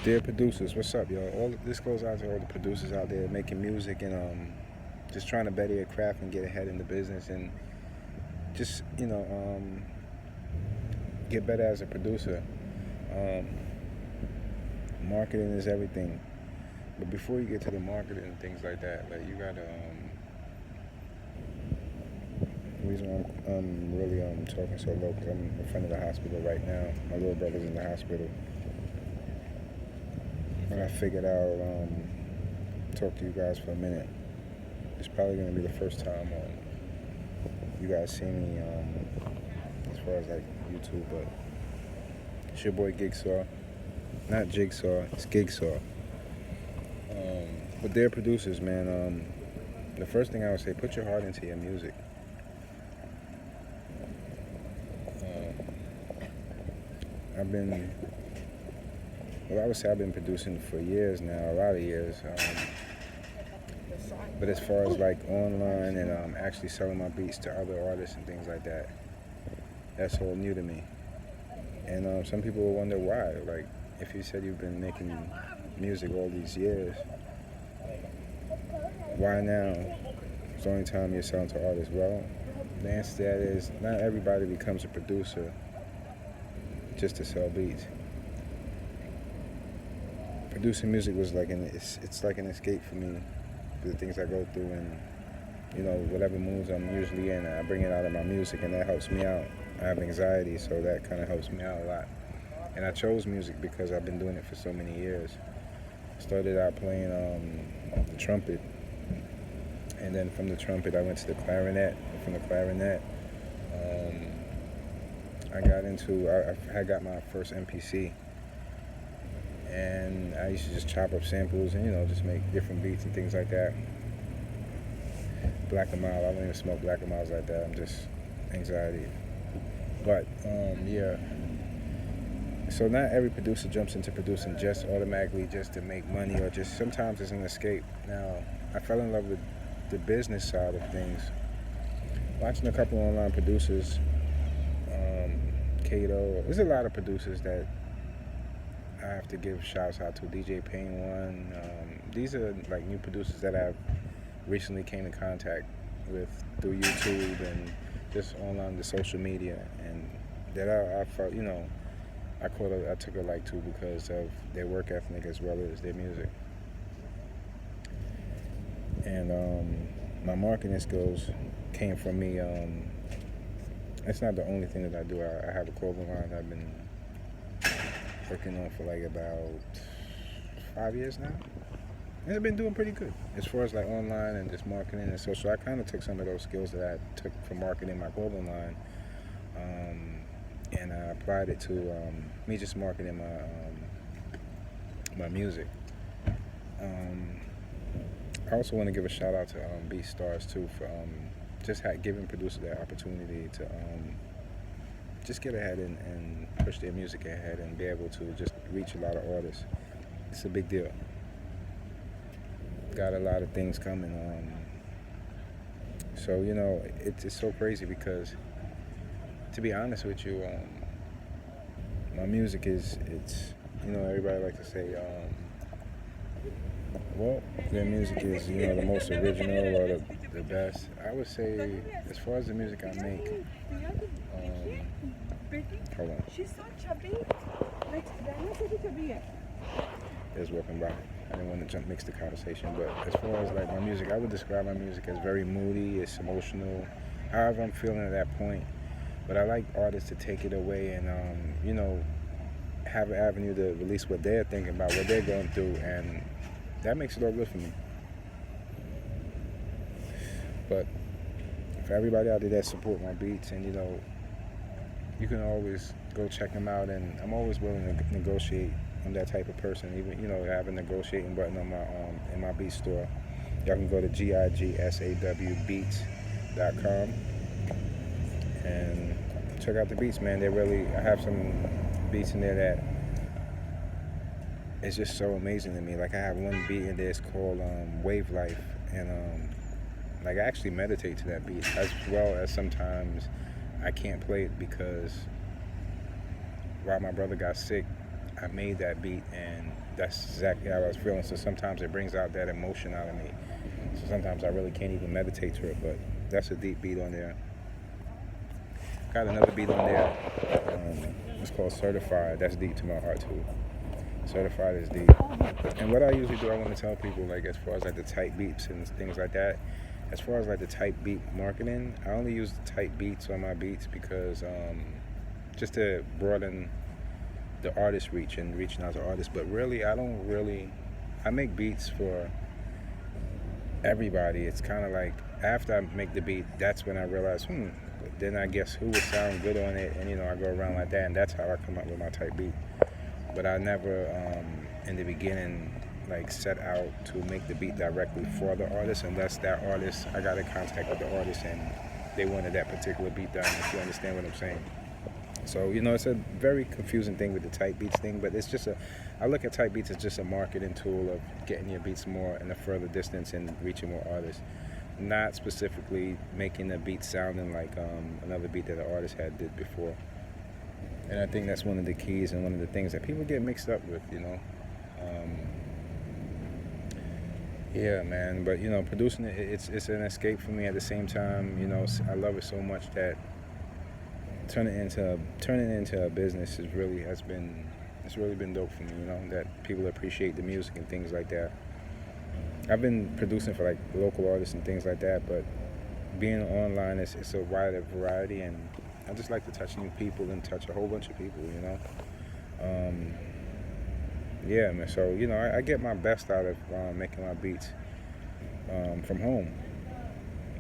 Dear producers, what's up, y'all? All this goes out to all the producers out there making music and just trying to better your craft and get ahead in the business and just get better as a producer. Um, Marketing is everything, but before you get to the marketing and things like that, like you gotta. The reason why I'm really talking so low because I'm in front of the hospital right now. My little brother's in the hospital. And I figured I'll talk to you guys for a minute. It's probably going to be the first time you guys see me as far as like YouTube, but it's your boy Gigsaw. Not Jigsaw, it's Gigsaw. But they're producers, man. The first thing I would say, put your heart into your music. I would say I've been producing for years now, a lot of years. But as far as like online and actually selling my beats to other artists and things like that, that's all new to me. And some people will wonder why. Like, if you said you've been making music all these years, why now? It's the only time you're selling to artists. Well, the answer to that is not everybody becomes a producer just to sell beats. Producing music was like it's like an escape for me, for the things I go through, and whatever moods I'm usually in, I bring it out of my music, and that helps me out. I have anxiety, so that kind of helps me out a lot. And I chose music because I've been doing it for so many years. Started out playing the trumpet, and then from the trumpet I went to the clarinet. From the clarinet, I got my first MPC. And I used to just chop up samples and, just make different beats and things like that. Black 'em out. I don't even smoke Black 'em outs like that. I'm just anxiety. But, yeah. So not every producer jumps into producing just automatically just to make money or just sometimes it's an escape. Now, I fell in love with the business side of things. Watching a couple online producers, Kato. There's a lot of producers that I have to give shouts out to. DJ Payne one. These are like new producers that I've recently came in contact with through YouTube and just online the social media, and that I felt I took a like to because of their work ethic as well as their music. And my marketing skills came from me. It's not the only thing that I do. I have a clothing line I've been working on for like about 5 years now. And I've been doing pretty good as far as like online and just marketing and social. I kind of took some of those skills that I took from marketing my clothing line, and I applied it to me just marketing my music. I also want to give a shout out to BeatStars too for just giving producers that opportunity to just get ahead and push their music ahead and be able to just reach a lot of artists. It's a big deal. Got a lot of things coming. So it's so crazy because, to be honest with you, my music it's everybody like to say their music is the most original or the best. I would say as far as the music I make, hold on. She's so chubby. Like, so chubby. Is walking by. I didn't want to mix the conversation, but as far as like my music, I would describe my music as very moody, it's emotional, however I'm feeling at that point. But I like artists to take it away and have an avenue to release what they're thinking about, what they're going through, and that makes it all good for me. But for everybody out there that support my beats, and you can always go check them out, and I'm always willing to negotiate. I'm that type of person. Even I have a negotiating button on my in my beat store. Y'all can go to gigsawbeats.com and check out the beats, man. I have some beats in there that is just so amazing to me. Like I have one beat in there, it's called Wave Life, and I actually meditate to that beat, as well as sometimes I can't play it because while my brother got sick, I made that beat, and that's exactly how I was feeling. So sometimes it brings out that emotion out of me. So sometimes I really can't even meditate to it, but that's a deep beat on there. Got another beat on there. It's called Certified. That's deep to my heart too. Certified is deep. And what I usually do, I want to tell people, like, as far as like the type beats and things like that. As far as like the type beat marketing, I only use the type beats on my beats because just to broaden the artist reach and reaching out to artists. But really, I make beats for everybody. It's kind of like after I make the beat, that's when I realize, then I guess who would sound good on it, and I go around like that, and that's how I come up with my type beat. But I never, in the beginning, like set out to make the beat directly for the artist, unless that artist, I got in contact with the artist and they wanted that particular beat done, if you understand what I'm saying. So, it's a very confusing thing with the type beats thing, but it's just I look at type beats as just a marketing tool of getting your beats more in a further distance and reaching more artists. Not specifically making the beat sounding like another beat that an artist had did before. And I think that's one of the keys and one of the things that people get mixed up with, yeah, man. But producing it's an escape for me. At the same time, I love it so much that turning it into a business it's really been dope for me. That people appreciate the music and things like that. I've been producing for like local artists and things like that, but being online it's a wider variety, and I just like to touch new people and touch a whole bunch of people. Yeah, man. So I get my best out of making my beats from home,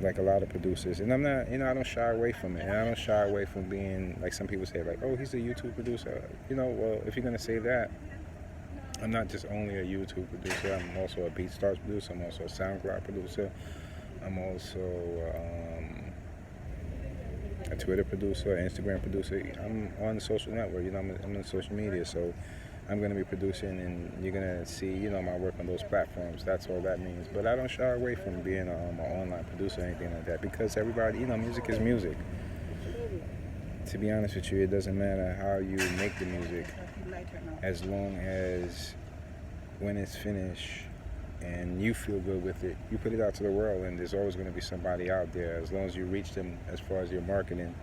like a lot of producers. And I'm not, I don't shy away from it. And I don't shy away from being, like some people say, like, oh, he's a YouTube producer. Well, if you're going to say that, I'm not just only a YouTube producer. I'm also a BeatStars producer. I'm also a SoundCloud producer. I'm also a Twitter producer, Instagram producer. I'm on the social network. I'm on social media. So I'm going to be producing, and you're going to see, my work on those platforms. That's all that means. But I don't shy away from being an online producer or anything like that, because everybody, music is music. To be honest with you, it doesn't matter how you make the music, as long as when it's finished and you feel good with it, you put it out to the world, and there's always going to be somebody out there, as long as you reach them as far as your marketing,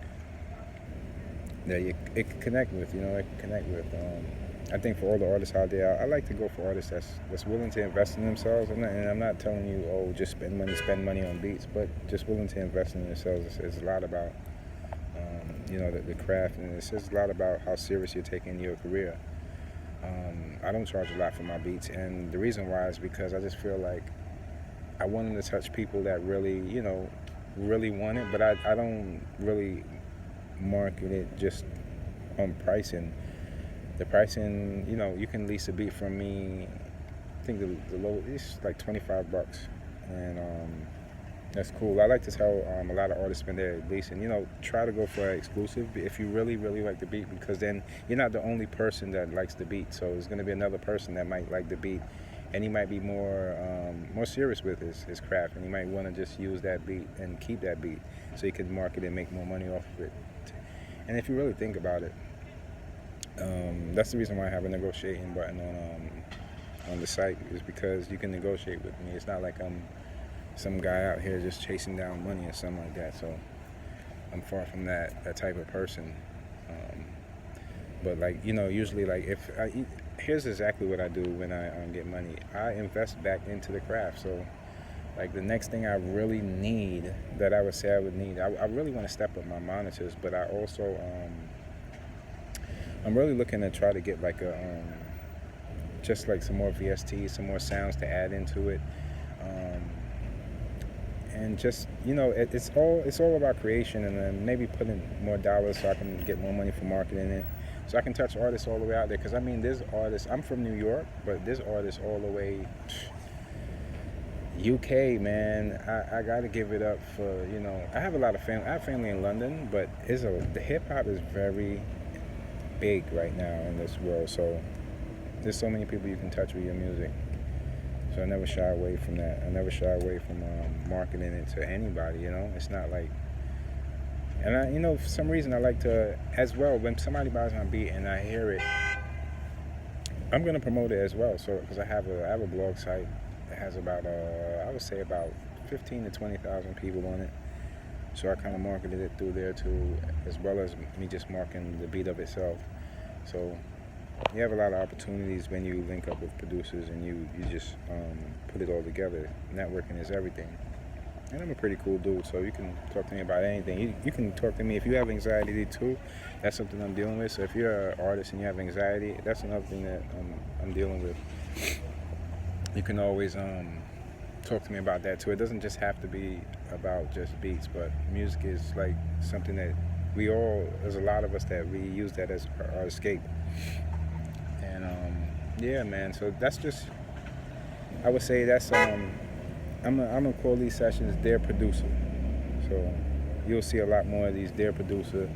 that it can connect with, I think for all the artists out there, I like to go for artists that's willing to invest in themselves. I'm not telling you, oh, just spend money on beats, but just willing to invest in themselves. It's a lot about, the craft, and it says a lot about how serious you're taking your career. I don't charge a lot for my beats, and the reason why is because I just feel like I want them to touch people that really, really want it, but I don't really market it just on pricing. The pricing, you can lease a beat from me. I think the low is like $25, and that's cool. I like to tell a lot of artists when they're leasing, try to go for an exclusive if you really, really like the beat, because then you're not the only person that likes the beat. So there's going to be another person that might like the beat, and he might be more serious with his craft, and he might want to just use that beat and keep that beat so he can market it and make more money off of it. And if you really think about it, that's the reason why I have a negotiating button on the site, is because you can negotiate with me. It's not like I'm some guy out here just chasing down money or something like that. So I'm far from that type of person. But like, usually like here's exactly what I do when I get money. I invest back into the craft. So like the next thing I really need, that I would say I would need, I really want to step up my monitors, but I also I'm really looking to try to get like just like some more VSTs, some more sounds to add into it, and just it's all about creation, and then maybe putting more dollars so I can get more money for marketing it, so I can touch artists all the way out there. Because there's artists. I'm from New York, but there's artists all the way UK, man. I gotta give it up for I have a lot of family. I have family in London, but the hip hop is very big right now in this world, so there's so many people you can touch with your music. So I never shy away from that. I never shy away from marketing it to anybody. It's not like, and I for some reason I like to as well, when somebody buys my beat and I hear it, I'm gonna promote it as well. So because I have a blog site that has about I would say about 15 to 20,000 people on it. So I kind of marketed it through there too, as well as me just marketing the beat of itself. So you have a lot of opportunities when you link up with producers and you just put it all together. Networking is everything. And I'm a pretty cool dude, so you can talk to me about anything. You can talk to me if you have anxiety too. That's something I'm dealing with. So if you're an artist and you have anxiety, that's another thing that I'm dealing with. You can always talk to me about that too. It doesn't just have to be about just beats, but music is like something that there's a lot of us that we use that as our escape. And yeah, man. So that's just, I would say that's I'm gonna call these sessions Dear Producer. So you'll see a lot more of these Dear Producer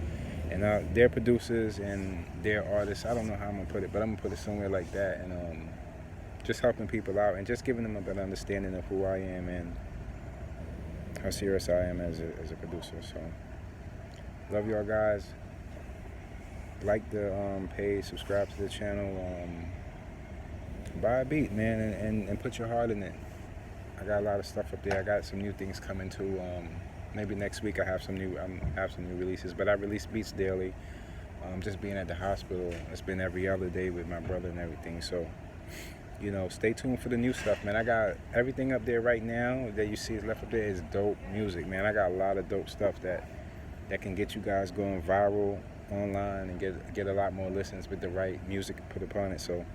and Dear Producers and Dear Artists. I don't know how I'm gonna put it, but I'm gonna put it somewhere like that, and just helping people out and just giving them a better understanding of who I am and how serious I am as a producer. So love y'all guys. Like the page, subscribe to the channel, buy a beat, man, and put your heart in it. I got a lot of stuff up there. I got some new things coming too. Maybe next week I have some new releases. But I release beats daily. Just being at the hospital, it's been every other day with my brother and everything. So, stay tuned for the new stuff, man. I got everything up there right now that you see is left up there is dope music, man. I got a lot of dope stuff that can get you guys going viral online and get a lot more listens with the right music put upon it. So,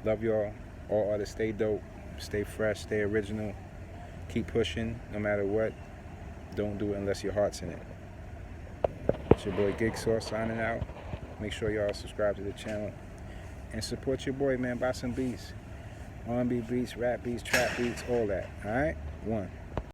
love y'all. All artists, stay dope. Stay fresh, stay original, keep pushing no matter what. Don't do it unless your heart's in it. It's your boy Gigsaw signing out. Make sure y'all subscribe to the channel and support your boy, man. Buy some beats, R&B beats, rap beats, trap beats, all that. All right, one.